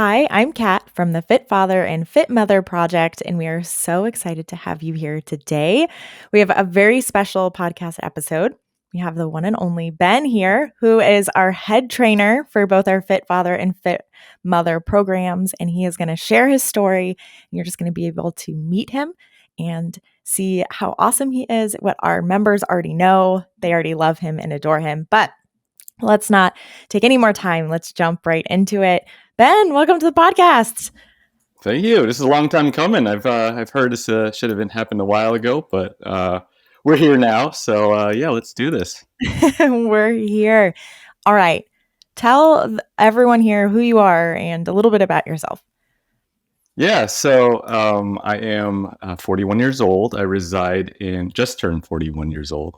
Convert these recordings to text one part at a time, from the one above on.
Hi, I'm Kat from the Fit Father and Fit Mother Project, and we are so excited to have you here today. We have a very special podcast episode. We have the one and only Ben here, who is our head trainer for both our Fit Father and Fit Mother programs, and he is going to share his story. And you're just going to be able to meet him and see how awesome he is, what our members already know. They already love him and adore him, but let's not take any more time. Let's jump right into it. Ben, welcome to the podcast. Thank you. This is a long time coming. I've heard this should have been happened a while ago, but we're here now. So yeah, let's do this. We're here. All right. Tell everyone here who you are and a little bit about yourself. Yeah. So I am 41 years old. I reside in just turned 41 years old.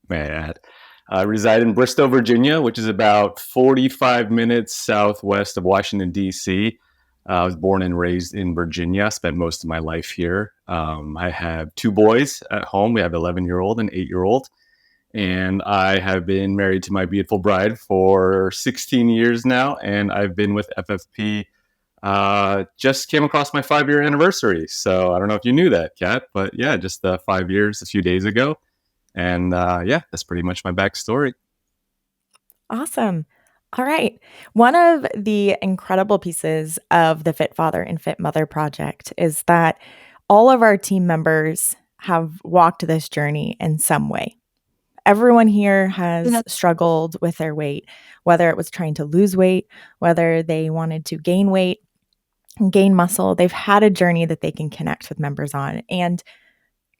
May I add? I reside in Bristow, Virginia, which is about 45 minutes southwest of Washington, D.C. I was born and raised in Virginia, spent most of my life here. I have two boys at home. We have an 11-year-old and 8-year-old. And I have been married to my beautiful bride for 16 years now. And I've been with FFP, just came across my 5-year anniversary. So I don't know if you knew that, Kat, but yeah, just 5 years a few days ago. And yeah, that's pretty much my backstory. Awesome. All right. One of the incredible pieces of the Fit Father and Fit Mother project is that all of our team members have walked this journey in some way. Everyone here has struggled with their weight, whether it was trying to lose weight, whether they wanted to gain weight, gain muscle. They've had a journey that they can connect with members on. And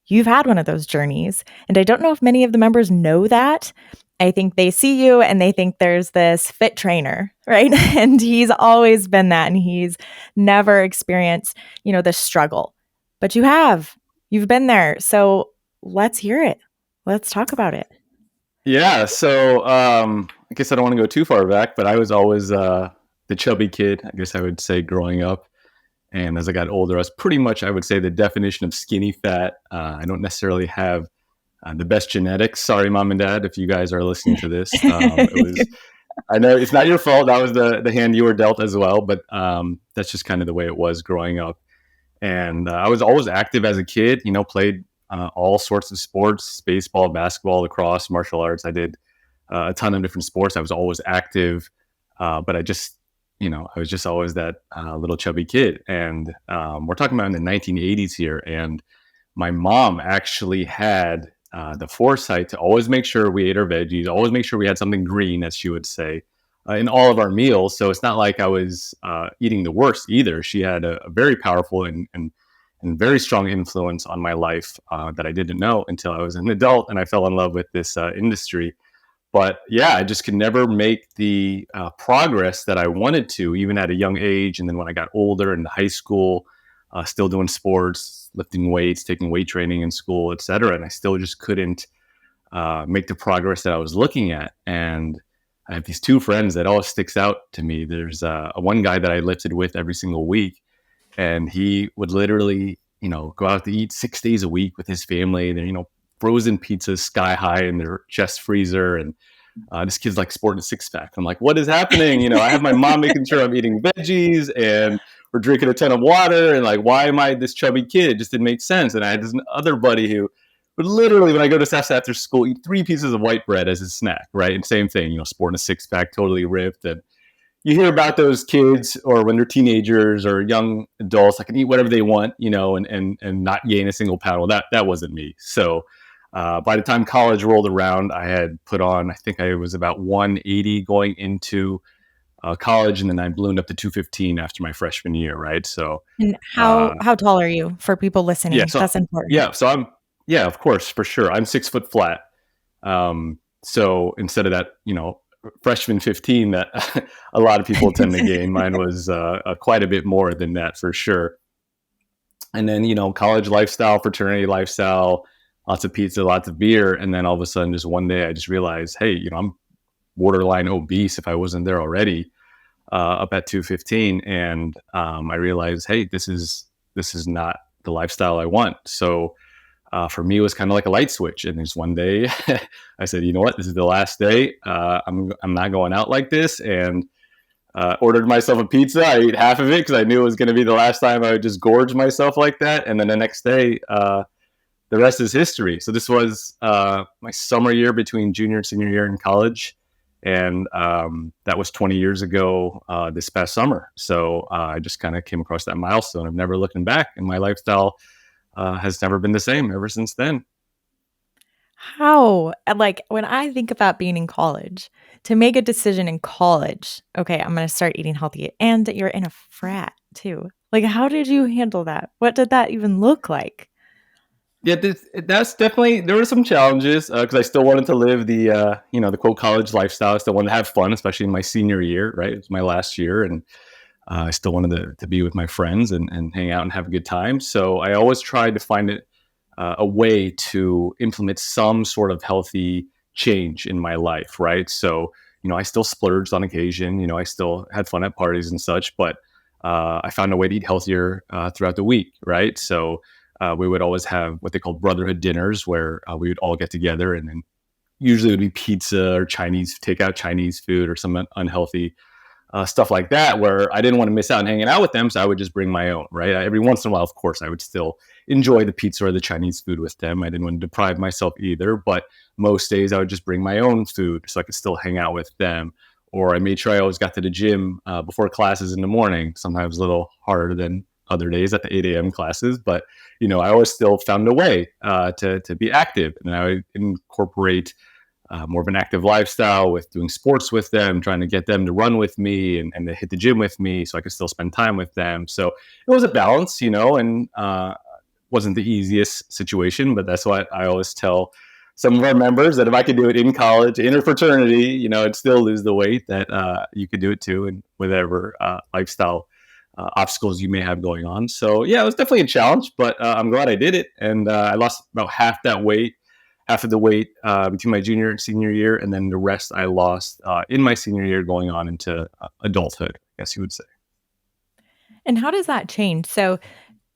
you've had one of those journeys. And I don't know if many of the members know that. I think they see you and they think there's this fit trainer, right? And he's always been that, and he's never experienced, this struggle. But you've been there. So let's hear it. Let's talk about it. Yeah. So I guess I don't want to go too far back, but I was always the chubby kid, I guess I would say, growing up. And as I got older, I was pretty much, I would say, the definition of skinny fat. I don't necessarily have the best genetics. Sorry, mom and dad, if you guys are listening to this. I know it's not your fault. That was the hand you were dealt as well, but that's just kind of the way it was growing up. And I was always active as a kid, played all sorts of sports, baseball, basketball, lacrosse, martial arts. I did a ton of different sports. I was always active, but I was just always that little chubby kid. And we're talking about in the 1980s here. And my mom actually had the foresight to always make sure we ate our veggies, always make sure we had something green, as she would say, in all of our meals. So it's not like I was eating the worst either. She had a very powerful and very strong influence on my life that I didn't know until I was an adult and I fell in love with this industry. But yeah, I just could never make the progress that I wanted to, even at a young age. And then when I got older in high school, still doing sports, lifting weights, taking weight training in school, et cetera. And I still just couldn't make the progress that I was looking at. And I have these two friends that always sticks out to me. There's one guy that I lifted with every single week, and he would literally, go out to eat 6 days a week with his family. They're, frozen pizzas sky high in their chest freezer, and this kid's like sporting a six-pack. I'm like, what is happening? I have my mom making sure I'm eating veggies and we're drinking a ton of water, and like, why am I this chubby kid? It just didn't make sense. And I had this other buddy who would literally, when I go to SAS after school, eat 3 pieces of white bread as his snack, right? And same thing, sporting a six-pack, totally ripped. And you hear about those kids, or when they're teenagers or young adults, I can eat whatever they want, and not gain a single pound. Well, that wasn't me. So by the time college rolled around, I had put on, I think I was about 180 going into college, and then I ballooned up to 215 after my freshman year, right? So, and how tall are you for people listening? Yeah, so, that's important. Yeah, so of course, for sure, I'm 6 foot flat. So instead of that, freshman 15 that a lot of people tend to gain, mine was quite a bit more than that for sure. And then college lifestyle, fraternity lifestyle, lots of pizza, lots of beer. And then all of a sudden, just one day, I just realized, hey, I'm borderline obese if I wasn't there already, up at 215. And I realized, hey, this is not the lifestyle I want. So for me, it was kind of like a light switch. And there's one day I said, you know what, this is the last day. I'm not going out like this. And Ordered myself a pizza. I ate half of it because I knew it was going to be the last time I would just gorge myself like that. And then the next day, the rest is history. So this was my summer year between junior and senior year in college, and that was 20 years ago this past summer. So I just kind of came across that milestone of never looking back, and my lifestyle has never been the same ever since then. How? And, like, when I think about being in college, to make a decision in college, "Okay, I'm gonna start eating healthy," and you're in a frat too. Like, how did you handle that? What did that even look like? Yeah, that's definitely there were some challenges because I still wanted to live the the quote college lifestyle. I still wanted to have fun, especially in my senior year. Right, it was my last year, and I still wanted to be with my friends and hang out and have a good time. So I always tried to find a way to implement some sort of healthy change in my life. Right, so I still splurged on occasion. I still had fun at parties and such, but I found a way to eat healthier throughout the week. Right, so we would always have what they called brotherhood dinners, where we would all get together, and then usually it would be pizza or Chinese takeout Chinese food or some unhealthy stuff like that, where I didn't want to miss out on hanging out with them, so I would just bring my own. Right, every once in a while, of course, I would still enjoy the pizza or the Chinese food with them. I didn't want to deprive myself either, but most days I would just bring my own food so I could still hang out with them. Or I made sure I always got to the gym before classes in the morning. Sometimes a little harder than other days at the 8 a.m. classes, but I always still found a way to be active, and I would incorporate more of an active lifestyle with doing sports with them, trying to get them to run with me and to hit the gym with me so I could still spend time with them. So it was a balance, and wasn't the easiest situation, but that's what I always tell some of our members, that if I could do it in college, in a fraternity, I'd still lose the weight, that you could do it too, and whatever lifestyle obstacles you may have going on. So yeah, it was definitely a challenge, but I'm glad I did it, and I lost about half of the weight between my junior and senior year, and then the rest I lost in my senior year, going on into adulthood, I guess you would say. And how does that change? So,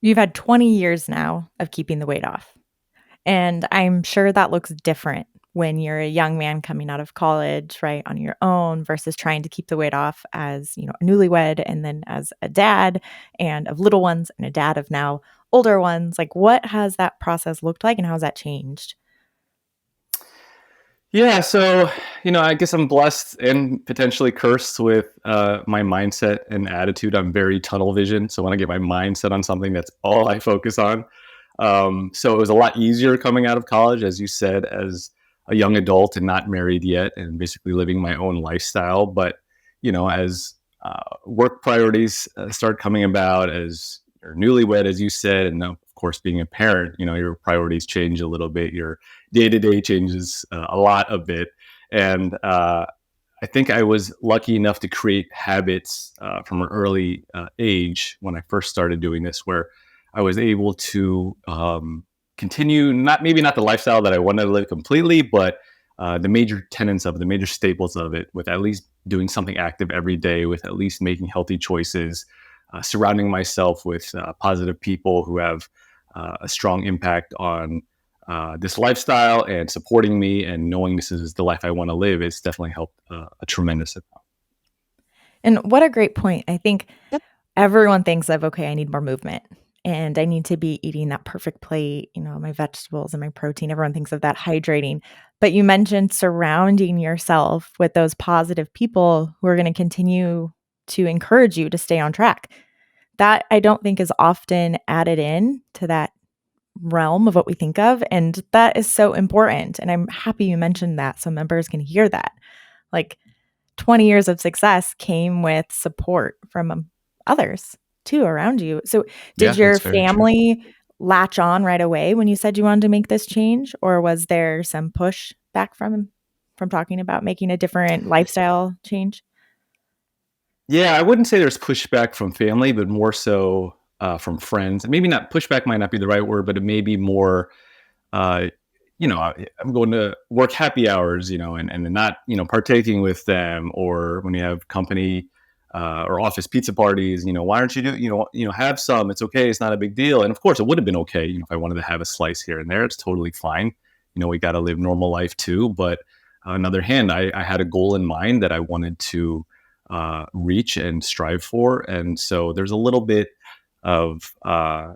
you've had 20 years now of keeping the weight off, and I'm sure that looks different when you're a young man coming out of college, right, on your own versus trying to keep the weight off as, a newlywed and then as a dad and of little ones and a dad of now older ones. Like, what has that process looked like and how has that changed? Yeah, so I guess I'm blessed and potentially cursed with my mindset and attitude. I'm very tunnel vision, so when I get my mindset on something, that's all I focus on. So it was a lot easier coming out of college, as you said, as a young adult and not married yet, and basically living my own lifestyle. But as work priorities start coming about, as you're newlywed, as you said, and of course being a parent, your priorities change a little bit. Your day to day changes a lot, a bit, and I think I was lucky enough to create habits from an early age when I first started doing this, where I was able to continue, not maybe not the lifestyle that I wanted to live completely, but the major tenets of it, the major staples of it, with at least doing something active every day, with at least making healthy choices, surrounding myself with positive people who have a strong impact on this lifestyle, and supporting me, and knowing this is the life I want to live. It's definitely helped a tremendous amount. And what a great point. I think everyone thinks of, okay, I need more movement and I need to be eating that perfect plate, my vegetables and my protein. Everyone thinks of that hydrating. But you mentioned surrounding yourself with those positive people who are going to continue to encourage you to stay on track. That I don't think is often added in to that realm of what we think of. And that is so important. And I'm happy you mentioned that so members can hear that. Like, 20 years of success came with support from others too around you. So, did Yeah, your that's very true. family latch on right away when you said you wanted to make this change, or was there some push back from talking about making a different lifestyle change? Yeah, I wouldn't say there's pushback from family, but more so from friends. Maybe not pushback, might not be the right word, but it may be more uh, I'm going to work happy hours, and not, partaking with them, or when you have company or office pizza parties, why aren't you have some? It's okay. It's not a big deal. And of course, it would have been okay, if I wanted to have a slice here and there. It's totally fine. We got to live normal life too. But on the other hand, I had a goal in mind that I wanted to reach and strive for. And so there's a little bit of uh,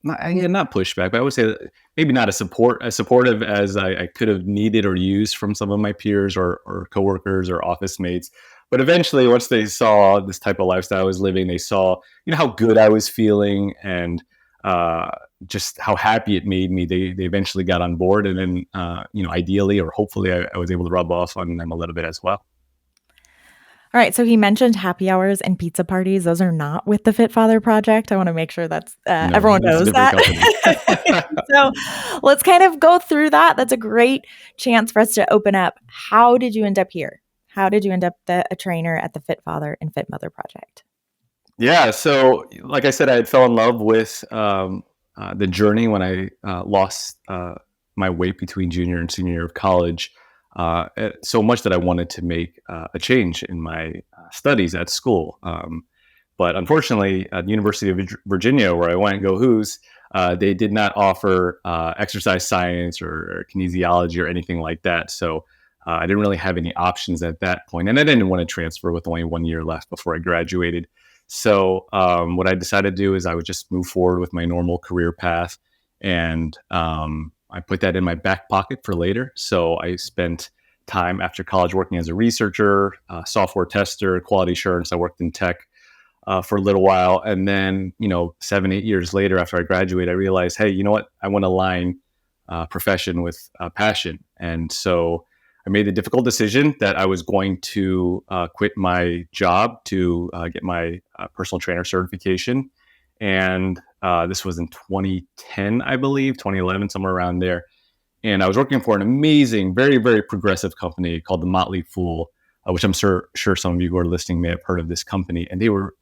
not pushback, but I would say that maybe not as supportive as I could have needed or used from some of my peers or coworkers or office mates. But eventually, once they saw this type of lifestyle I was living, they saw how good I was feeling and uh, just how happy it made me. They eventually got on board, and then ideally or hopefully, I was able to rub off on them a little bit as well. All right, so he mentioned happy hours and pizza parties. Those are not with the Fit Father Project. I wanna make sure that's No, everyone it's a knows different that. company. So, let's kind of go through that. That's a great chance for us to open up. How did you end up here? How did you end up a trainer at the Fit Father and Fit Mother Project? Yeah, so like I said, I had fell in love with the journey when I lost my weight between junior and senior year of college, so much that I wanted to make a change in my studies at school. But unfortunately, at the University of Virginia, where I went, go Who's, they did not offer exercise science or kinesiology or anything like that. So I didn't really have any options at that point, and I didn't want to transfer with only 1 year left before I graduated. So what I decided to do is I would just move forward with my normal career path, and I put that in my back pocket for later. So I spent time after college working as a researcher, software tester, quality assurance. I worked in tech for a little while, and then 7, 8 years later, after I graduated, I realized, hey, you know what? I want to align profession with passion, and so I made the difficult decision that I was going to quit my job to get my personal trainer certification. And this was in 2010, I believe, 2011, somewhere around there. And I was working for an amazing, very, very progressive company called the Motley Fool, which I'm sure some of you who are listening may have heard of this company. And they were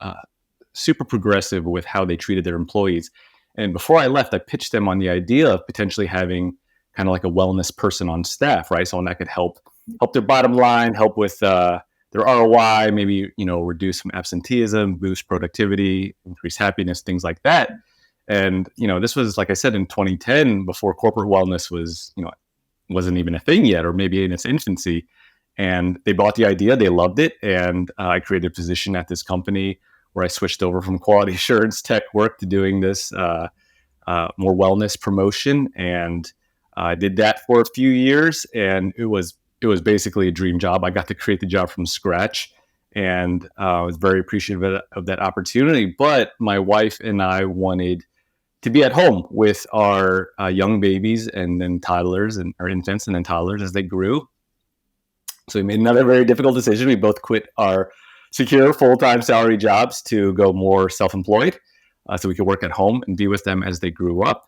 super progressive with how they treated their employees. And before I left, I pitched them on the idea of potentially having kind of like a wellness person on staff, right? Someone that could help their bottom line, help with their ROI, maybe reduce some absenteeism, boost productivity, increase happiness, things like that. And this was, like I said, in 2010, before corporate wellness was wasn't even a thing yet, or maybe in its infancy. And they bought the idea, they loved it, and I created a position at this company where I switched over from quality assurance tech work to doing this more wellness promotion, and I did that for a few years, and it was basically a dream job. I got to create the job from scratch, and I was very appreciative of that opportunity. But my wife and I wanted to be at home with our young babies and then toddlers and our infants and then toddlers as they grew. So we made another very difficult decision. We both quit our secure full-time salary jobs to go more self-employed, so we could work at home and be with them as they grew up.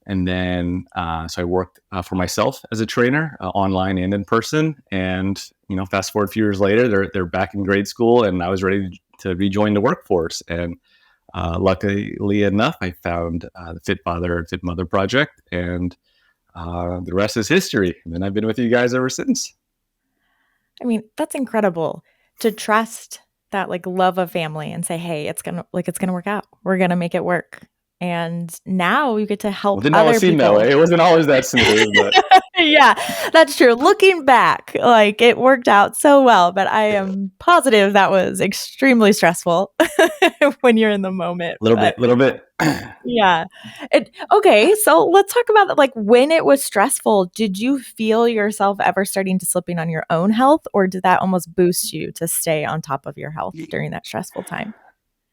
And then, so I worked for myself as a trainer, online and in person. And fast forward a few years later, they're back in grade school, and I was ready to rejoin the workforce. And luckily enough, I found the Fit Father Fit Mother Project, and the rest is history. And then I've been with you guys ever since. I mean, that's incredible to trust that like love of family and say, "Hey, it's going to work out. We're going to make it work." And now you get to Well, it help didn't always other seem that people. way. It wasn't always that smooth, but Yeah, that's true. Looking back, like it worked out so well, but I am positive that was extremely stressful when you're in the moment. a little But bit, little bit. yeah. Okay, so let's talk about that. Like when it was stressful, did you feel yourself ever starting to slipping on your own health, or did that almost boost you to stay on top of your health during that stressful time?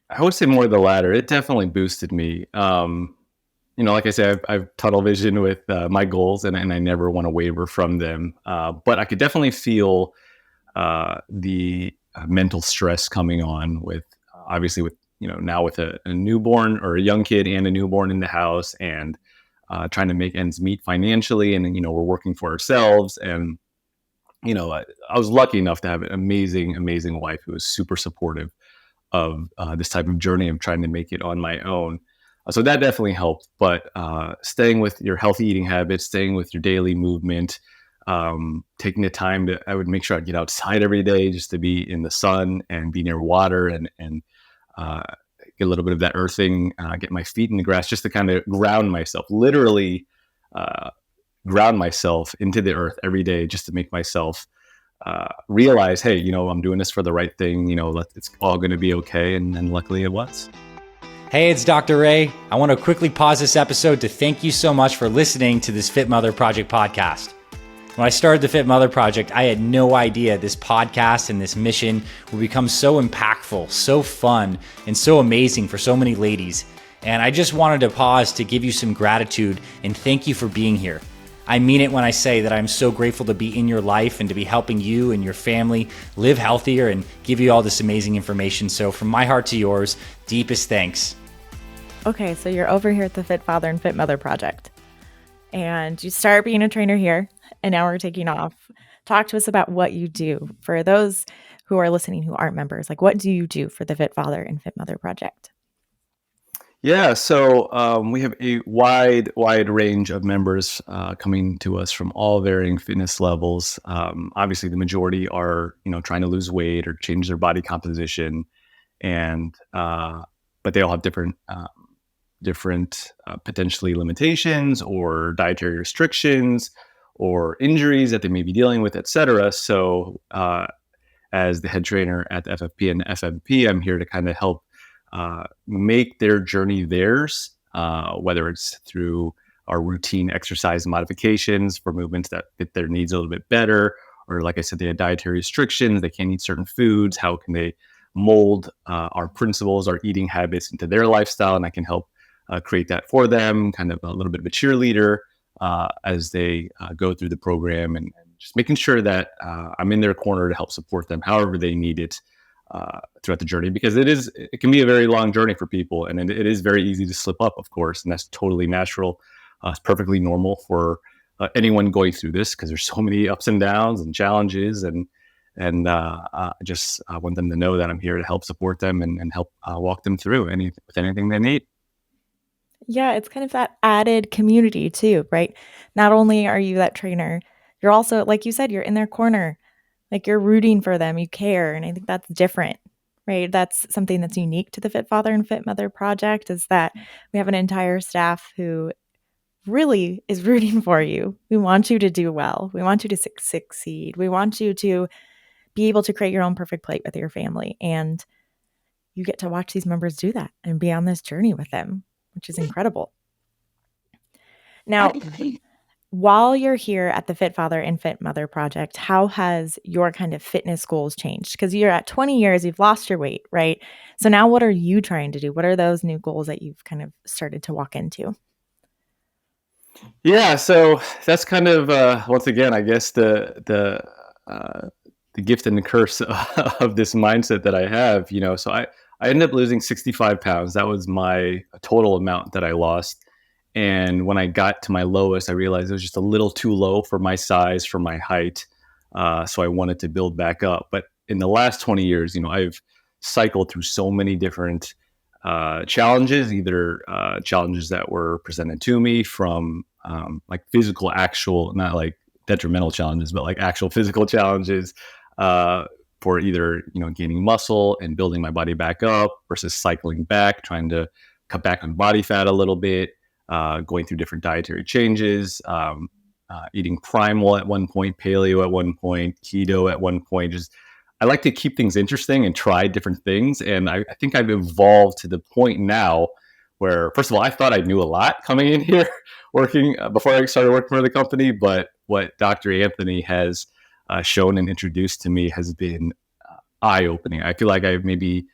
I would say more the latter. It definitely boosted me. Like I said, I've tunnel vision with my goals, and I never want to waver from them. But I could definitely feel the mental stress coming on with, obviously, with now with a newborn or a young kid and a newborn in the house, and trying to make ends meet financially, and we're working for ourselves. And I was lucky enough to have an amazing, amazing wife who was super supportive of this type of journey of trying to make it on my own. So that definitely helped. But staying with your healthy eating habits, staying with your daily movement, taking the time I would make sure I get outside every day just to be in the sun and be near water, and uh, get a little bit of that earthing, get my feet in the grass just to kind of ground myself, literally uh, ground myself into the earth every day just to make myself realize, hey, I'm doing this for the right thing. It's all going to be okay. And luckily it was. Hey, it's Dr. Ray. I want to quickly pause this episode to thank you so much for listening to this Fit Mother Project podcast. When I started the Fit Mother Project, I had no idea this podcast and this mission would become so impactful, so fun, and so amazing for so many ladies. And I just wanted to pause to give you some gratitude and thank you for being here. I mean it when I say that I'm so grateful to be in your life and to be helping you and your family live healthier and give you all this amazing information. So from my heart to yours, deepest thanks. Okay, so you're over here at the Fit Father and Fit Mother Project, and you start being a trainer here, and now we're taking off. Talk to us about what you do. For those who are listening who aren't members, like what do you do for the Fit Father and Fit Mother Project? Yeah, so we have a wide range of members coming to us from all varying fitness levels. Obviously, the majority are trying to lose weight or change their body composition, and but they all have different potentially limitations or dietary restrictions or injuries that they may be dealing with, etc. So, as the head trainer at the FFP and FMP, I'm here to kind of help make their journey theirs, whether it's through our routine exercise modifications for movements that fit their needs a little bit better, or like I said, they have dietary restrictions, they can't eat certain foods. How can they mold our principles, our eating habits into their lifestyle? And I can help create that for them, kind of a little bit of a cheerleader as they go through the program, and just making sure that I'm in their corner to help support them however they need it throughout the journey, because it can be a very long journey for people, and it is very easy to slip up, of course, and that's totally natural. It's perfectly normal for anyone going through this, because there's so many ups and downs and challenges, and I just want them to know that I'm here to help support them and help walk them through with anything they need. Yeah, it's kind of that added community too, right? Not only are you that trainer, you're also, like you said, you're in their corner. Like you're rooting for them, you care, and I think that's different, right? That's something that's unique to the Fit Father and Fit Mother Project, is that we have an entire staff who really is rooting for you. We want you to do well. We want you to succeed. We want you to be able to create your own perfect plate with your family, and you get to watch these members do that and be on this journey with them, which is incredible. Now, while you're here at the Fit Father and Fit Mother Project, how has your kind of fitness goals changed? Because you're at 20 years, you've lost your weight, right? So now what are you trying to do? What are those new goals that you've kind of started to walk into? Yeah, so that's kind of once again, I guess the gift and the curse of this mindset that I have. So I ended up losing 65 pounds. That was my total amount that I lost. And when I got to my lowest, I realized it was just a little too low for my size, for my height. So I wanted to build back up. But in the last 20 years, I've cycled through so many different challenges, either challenges that were presented to me from like physical, actual, not like detrimental challenges, but like actual physical challenges for either, gaining muscle and building my body back up versus cycling back, trying to cut back on body fat a little bit, going through different dietary changes, eating primal at one point, paleo at one point, keto at one point. Just I like to keep things interesting and try different things. And I think I've evolved to the point now where, first of all, I thought I knew a lot coming in here working before I started working for the company. But what Dr. Anthony has shown and introduced to me has been eye-opening. I feel like I've maybe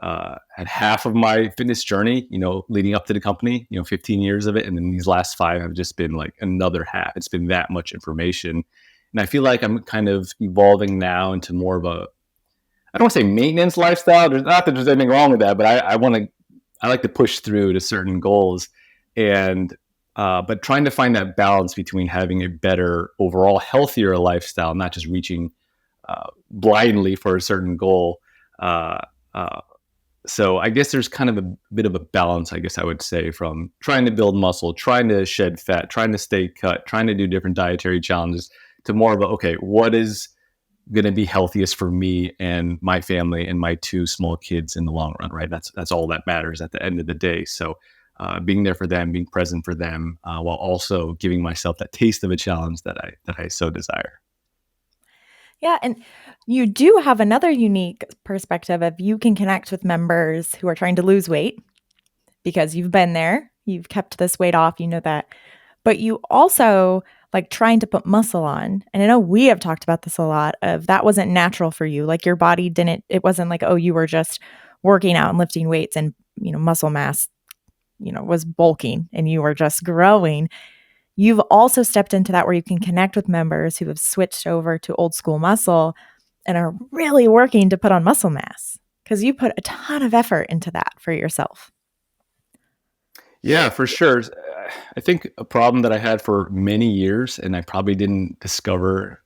had half of my fitness journey, leading up to the company, 15 years of it. And then these last 5 have just been like another half. It's been that much information. And I feel like I'm kind of evolving now into more of I don't want to say maintenance lifestyle. There's not that there's anything wrong with that, but I like to push through to certain goals, and but trying to find that balance between having a better overall healthier lifestyle, not just reaching blindly for a certain goal. So I guess there's kind of a bit of a balance, I guess I would say, from trying to build muscle, trying to shed fat, trying to stay cut, trying to do different dietary challenges, to more of okay, what is going to be healthiest for me and my family and my 2 small kids in the long run, right? That's all that matters at the end of the day. So being there for them, being present for them, while also giving myself that taste of a challenge that I so desire. Yeah, and you do have another unique perspective of you can connect with members who are trying to lose weight because you've been there, you've kept this weight off, you know that. But you also like trying to put muscle on. And I know we have talked about this a lot of that wasn't natural for you. Like your body didn't, it wasn't like, oh, you were just working out and lifting weights and, muscle mass, was bulking and you were just growing. You've also stepped into that where you can connect with members who have switched over to old school muscle and are really working to put on muscle mass because you put a ton of effort into that for yourself. Yeah, for sure. I think a problem that I had for many years, and I probably didn't discover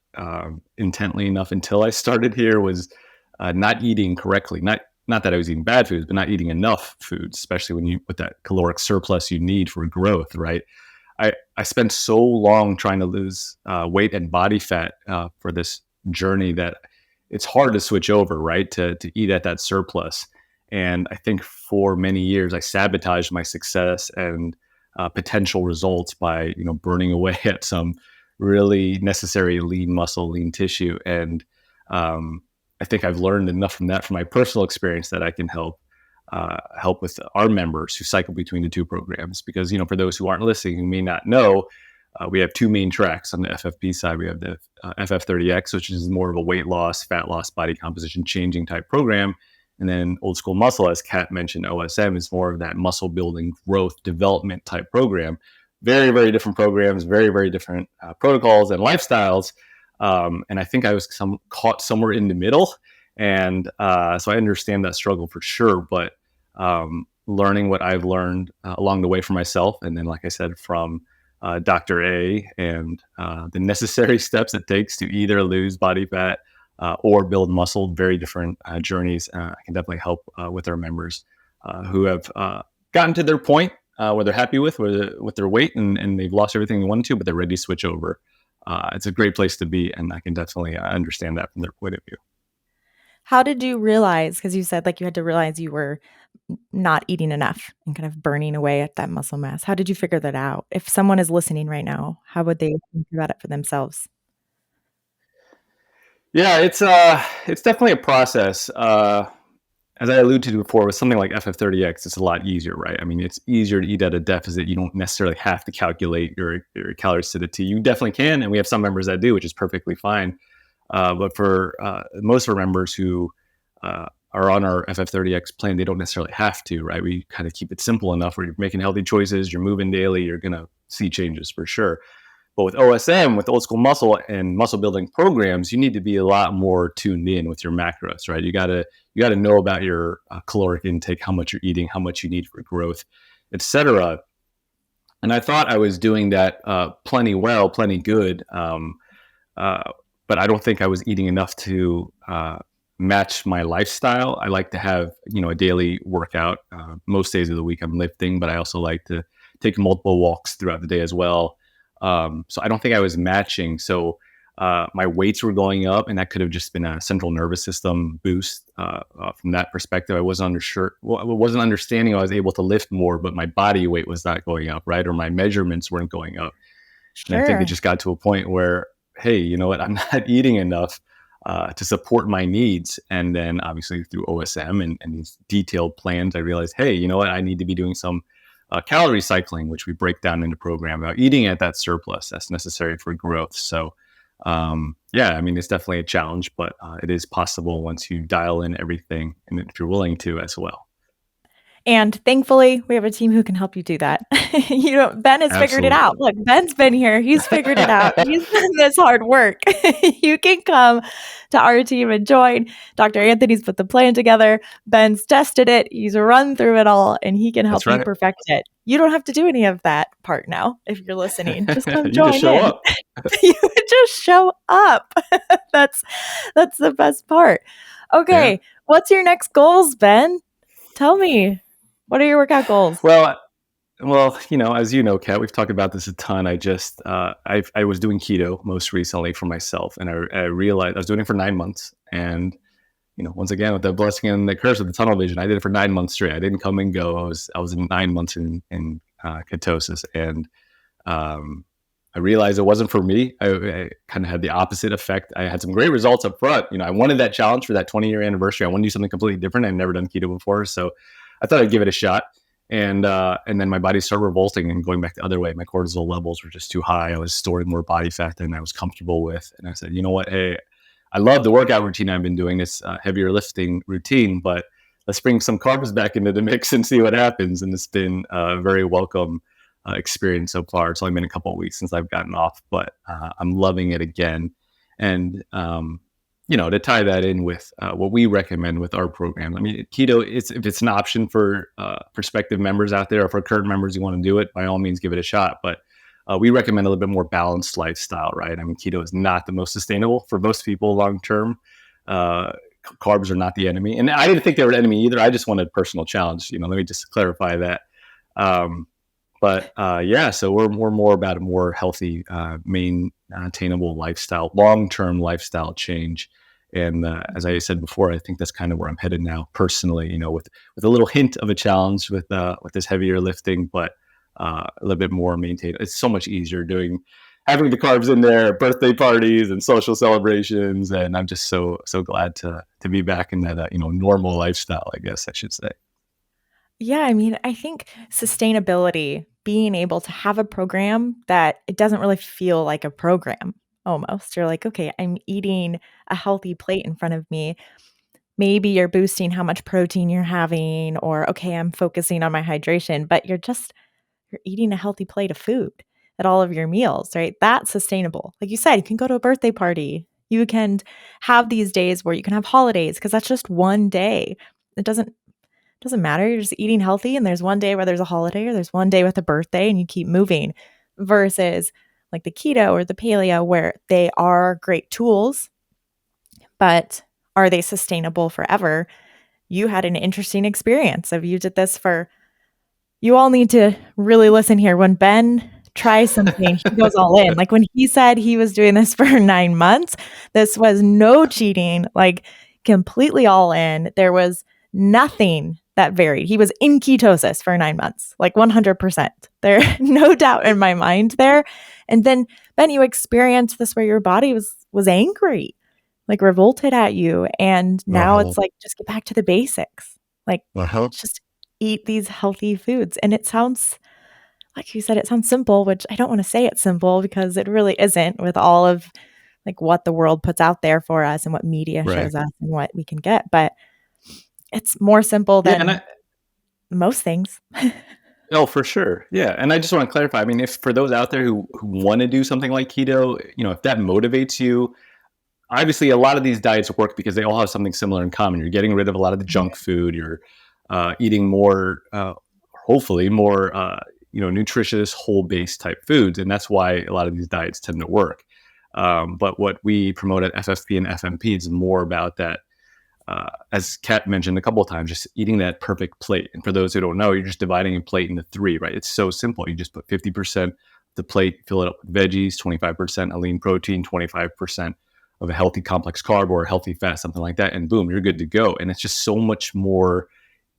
intently enough until I started here, was not eating correctly. Not that I was eating bad foods, but not eating enough foods, especially when you with that caloric surplus you need for growth, right? I spent so long trying to lose weight and body fat for this journey that it's hard to switch over, right? To eat at that surplus. And I think for many years I sabotaged my success and potential results by burning away at some really necessary lean muscle, lean tissue. And I think I've learned enough from that, from my personal experience, that I can help with our members who cycle between the two programs. Because for those who aren't listening, who may not know, we have two main tracks on the FFP side. We have the FF30X, which is more of a weight loss, fat loss, body composition changing type program. And then Old School Muscle, as Kat mentioned, OSM is more of that muscle building, growth, development type program. Very, very different programs, very, very different protocols and lifestyles. And I think I was caught somewhere in the middle. And so I understand that struggle for sure. But learning what I've learned along the way for myself, and then, like I said, from Dr. A, and the necessary steps it takes to either lose body fat or build muscle, very different journeys. I can definitely help with our members who have gotten to their point where they're happy with their weight and they've lost everything they wanted to, but they're ready to switch over. It's a great place to be, and I can definitely understand that from their point of view. How did you realize, because you said like you had to realize you were not eating enough and kind of burning away at that muscle mass. How did you figure that out? If someone is listening right now, how would they think about it for themselves? Yeah, it's definitely a process. As I alluded to before, with something like FF30X, it's a lot easier, right? I mean, it's easier to eat at a deficit. You don't necessarily have to calculate your calories to the T. You definitely can, and we have some members that do, which is perfectly fine. But for most of our members who are on our FF30X plan, they don't necessarily have to, right? We kind of keep it simple enough where you're making healthy choices, you're moving daily, you're going to see changes for sure. But with OSM, with Old School Muscle and muscle building programs, you need to be a lot more tuned in with your macros, right? You gotta know about your caloric intake, how much you're eating, how much you need for growth, etc. And I thought I was doing that plenty well, plenty good, but I don't think I was eating enough to match my lifestyle. I like to have a daily workout. Most days of the week I'm lifting, but I also like to take multiple walks throughout the day as well. So I don't think I was matching. So my weights were going up, and that could have just been a central nervous system boost from that perspective. I wasn't understanding I was able to lift more, but my body weight was not going up, right? Or my measurements weren't going up. Sure. And I think it just got to a point where, hey, you know what? I'm not eating enough to support my needs. And then obviously through OSM and these detailed plans, I realized, hey, you know what? I need to be doing some calorie cycling, which we break down in the program, about eating at that surplus that's necessary for growth. So, yeah, I mean, it's definitely a challenge, but it is possible once you dial in everything, and if you're willing to as well. And thankfully, we have a team who can help you do that. Ben has figured it out. Look, Ben's been here. He's figured it out. He's done this hard work. You can come to our team and join. Dr. Anthony's put the plan together. Ben's tested it. He's run through it all, and he can help you perfect it. You don't have to do any of that part now if you're listening. Just come join just show in. up. You just show up. That's the best part. Okay, yeah. What's your next goals, Ben? Tell me. What are your workout goals? Well, as you know, Kat, we've talked about this a ton. I was doing keto most recently for myself, and I realized I was doing it for 9 months. And once again, with the blessing and the curse of the tunnel vision, I did it for 9 months straight. I didn't come and go. I was in 9 months in ketosis, and I I realized it wasn't for me. I kind of had the opposite effect. I had some great results up front. I wanted that challenge for that 20-year anniversary. I wanted to do something completely different. I'd never done keto before, so I thought I'd give it a shot. And then my body started revolting and going back the other way. My cortisol levels were just too high. I was storing more body fat than I was comfortable with. And I said, you know what? Hey, I love the workout routine I've been doing, this heavier lifting routine, but let's bring some carbs back into the mix and see what happens. And it's been a very welcome experience so far. It's only been a couple of weeks since I've gotten off, but I'm loving it again. And to tie that in with what we recommend with our program. I mean, keto, if it's an option for prospective members out there, or for current members who want to do it, by all means, give it a shot. But we recommend a little bit more balanced lifestyle, right? I mean, keto is not the most sustainable for most people long term. Carbs are not the enemy, and I didn't think they were an enemy either. I just wanted a personal challenge. Let me just clarify that. So we're more about a more healthy, maintainable lifestyle, long-term lifestyle change. And as I said before, I think that's kind of where I'm headed now personally, with a little hint of a challenge with this heavier lifting, but a little bit more maintained. It's so much easier having the carbs in there, birthday parties and social celebrations. And I'm just so glad to be back in that, normal lifestyle, I guess I should say. Yeah, I mean, I think sustainability, being able to have a program that it doesn't really feel like a program almost. You're like, okay, I'm eating a healthy plate in front of me. Maybe you're boosting how much protein you're having, or okay, I'm focusing on my hydration, but you're eating a healthy plate of food at all of your meals, right? That's sustainable. Like you said, you can go to a birthday party. You can have these days where you can have holidays, because that's just one day. It doesn't matter. You're just eating healthy, and there's one day where there's a holiday, or there's one day with a birthday, and you keep moving. Versus like the keto or the paleo, where they are great tools, but are they sustainable forever? You had an interesting experience of you did this for, you all need to really listen here. When Ben tries something, he goes all in. Like when he said he was doing this for 9 months, this was no cheating, like completely all in. There was nothing that varied. He was in ketosis for 9 months, like 100%. There, no doubt in my mind there. And then, Ben, you experienced this where your body was angry, like revolted at you. And now it's like, just get back to the basics. Like, just eat these healthy foods. And it sounds, like you said, it sounds simple, which I don't want to say it's simple, because it really isn't, with all of like what the world puts out there for us and what media shows us and what we can get. But it's more simple than most things. Oh, for sure. Yeah. And I just want to clarify. I mean, if for those out there who want to do something like keto, if that motivates you, obviously a lot of these diets work because they all have something similar in common. You're getting rid of a lot of the junk food. You're eating more, hopefully more, nutritious, whole-based type foods. And that's why a lot of these diets tend to work. But what we promote at FFP and FMP is more about that, as Kat mentioned a couple of times, just eating that perfect plate. And for those who don't know, you're just dividing a plate into 3, right? It's so simple. You just put 50% of the plate, fill it up with veggies, 25% a lean protein, 25% of a healthy complex carb or a healthy fat, something like that. And boom, you're good to go. And it's just so much more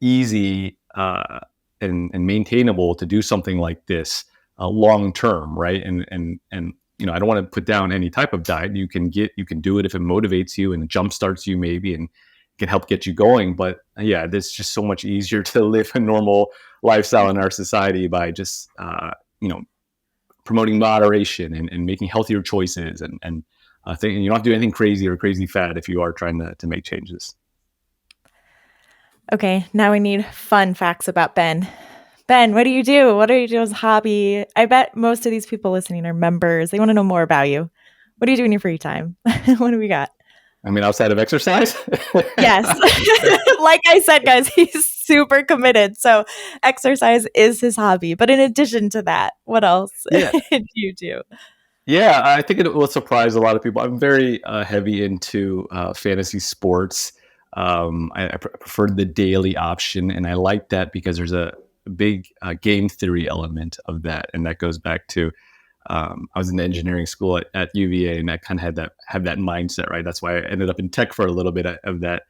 easy and maintainable to do something like this long term, right? And I don't want to put down any type of diet. You can do it if it motivates you and jump starts you maybe and can help get you going. But yeah, it's just so much easier to live a normal lifestyle in our society by just promoting moderation and making healthier choices and thinking you don't have to do anything crazy or crazy fad if you are trying to make changes. Okay, now we need fun facts about Ben. Ben, what do you do? What do you do as a hobby? I bet most of these people listening are members. They want to know more about you. What do you do in your free time? What do we got? I mean, outside of exercise? Yes. Like I said, guys, he's super committed. So exercise is his hobby. But in addition to that, what else do you do? Yeah, I think it will surprise a lot of people. I'm very heavy into fantasy sports. I prefer the daily option, and I like that because there's a big game theory element of that, and that goes back to I was in engineering school at UVA, and that kind of had that mindset, right? That's why I ended up in tech for a little bit of that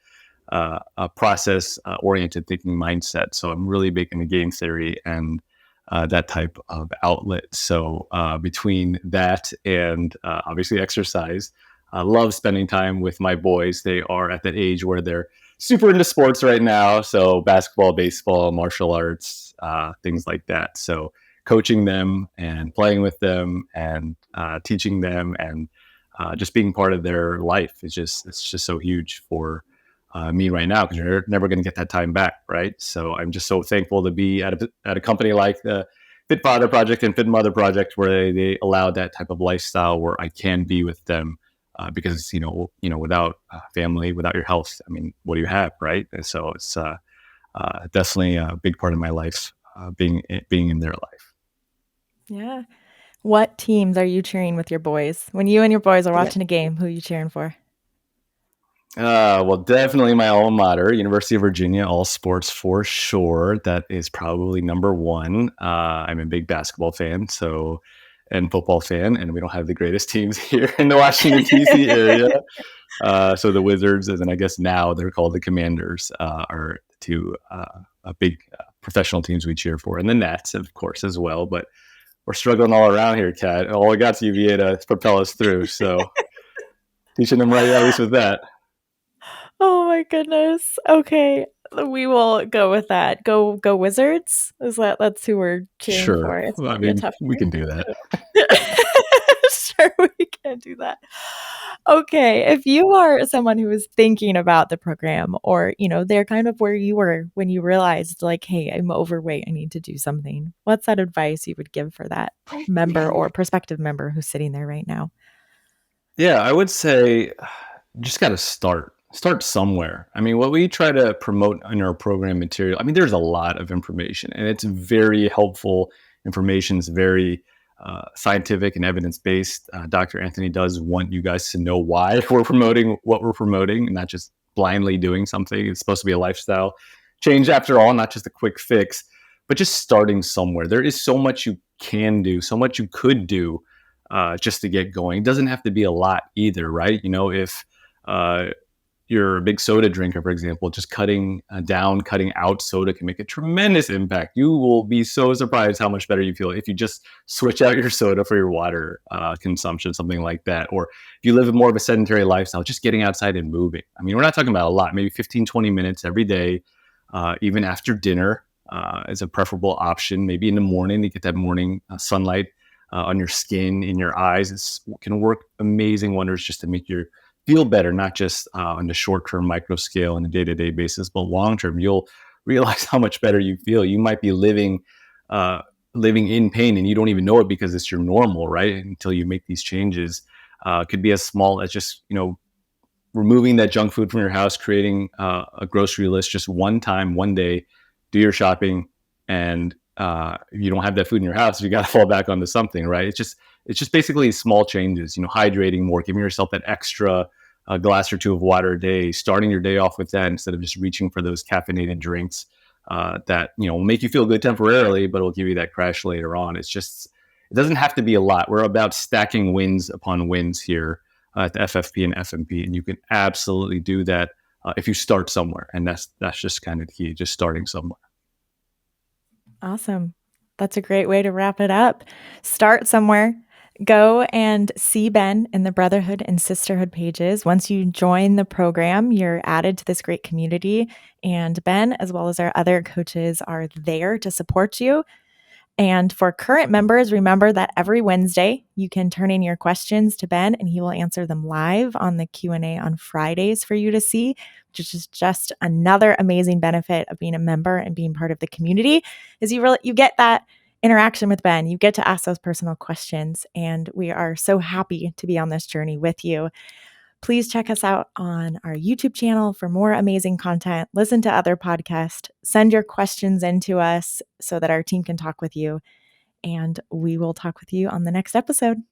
process oriented thinking mindset. So I'm really big into game theory, and that type of outlet. So between that and obviously exercise, I love spending time with my boys. They are at that age where they're super into sports right now. So basketball, baseball, martial arts, things like that. So coaching them and playing with them and teaching them and just being part of their life is it's just so huge for me right now, because you're never going to get that time back, right? So I'm just so thankful to be at a company like the Fit Father Project and Fit Mother Project, where they allow that type of lifestyle where I can be with them. Because without family, without your health, I mean, what do you have, right? And so it's definitely a big part of my life, being in their life. Yeah. What teams are you cheering with your boys? When you and your boys are Yeah. watching a game, who are you cheering for? Well, definitely my alma mater, University of Virginia, all sports for sure. That is probably number one. I'm a big basketball fan, and football fan, and we don't have the greatest teams here in the Washington D.C. area. So the Wizards, and then I guess now they're called the Commanders, are two big professional teams we cheer for, and the Nets, of course, as well. But we're struggling all around here, Kat. All we got's UVA to propel us through. So teaching them right, at least with that. Oh my goodness. Okay. We will go with that. Go Wizards. That's who we're cheering for? Sure. It's Well, I gonna be a mean, tough we can do that. Sure, we can do that. Okay. If you are someone who is thinking about the program, or, they're kind of where you were when you realized, like, hey, I'm overweight, I need to do something. What's that advice you would give for that member or prospective member who's sitting there right now? Yeah, I would say you just got to start somewhere. I mean, what we try to promote in our program material, I mean, there's a lot of information, and it's very helpful information. It's very scientific and evidence-based. Dr. Anthony does want you guys to know why we're promoting what we're promoting, and not just blindly doing something. It's supposed to be a lifestyle change after all, not just a quick fix, but just starting somewhere. There is so much you can do, so much you could do just to get going. It doesn't have to be a lot either, right? If uh, you're a big soda drinker, for example, just cutting out soda can make a tremendous impact. You will be so surprised how much better you feel if you just switch out your soda for your water consumption, something like that. Or if you live more of a sedentary lifestyle, just getting outside and moving. I mean, we're not talking about a lot, maybe 15, 20 minutes every day, even after dinner is a preferable option. Maybe in the morning to get that morning sunlight on your skin, in your eyes. It can work amazing wonders just to make you feel better, not just on the short-term micro scale on a day-to-day basis, but long-term, you'll realize how much better you feel. You might be living in pain and you don't even know it because it's your normal, right? Until you make these changes. It could be as small as just, removing that junk food from your house, creating a grocery list just one time, one day, do your shopping, and if you don't have that food in your house, you got to fall back onto something, right? It's just basically small changes, hydrating more, giving yourself that extra glass or two of water a day, starting your day off with that instead of just reaching for those caffeinated drinks that, will make you feel good temporarily, but will give you that crash later on. It doesn't have to be a lot. We're about stacking wins upon wins here at the FFP and FMP, and you can absolutely do that if you start somewhere. And that's just kind of the key, just starting somewhere. Awesome. That's a great way to wrap it up. Start somewhere. Go and see Ben in the Brotherhood and Sisterhood pages. Once you join the program, you're added to this great community, and Ben, as well as our other coaches, are there to support you. And for current members, remember that every Wednesday you can turn in your questions to Ben, and he will answer them live on the Q&A on Fridays for you to see, which is just another amazing benefit of being a member and being part of the community. Is you get that interaction with Ben. You get to ask those personal questions, and we are so happy to be on this journey with you. Please check us out on our YouTube channel for more amazing content. Listen to other podcasts. Send your questions in to us so that our team can talk with you. And we will talk with you on the next episode.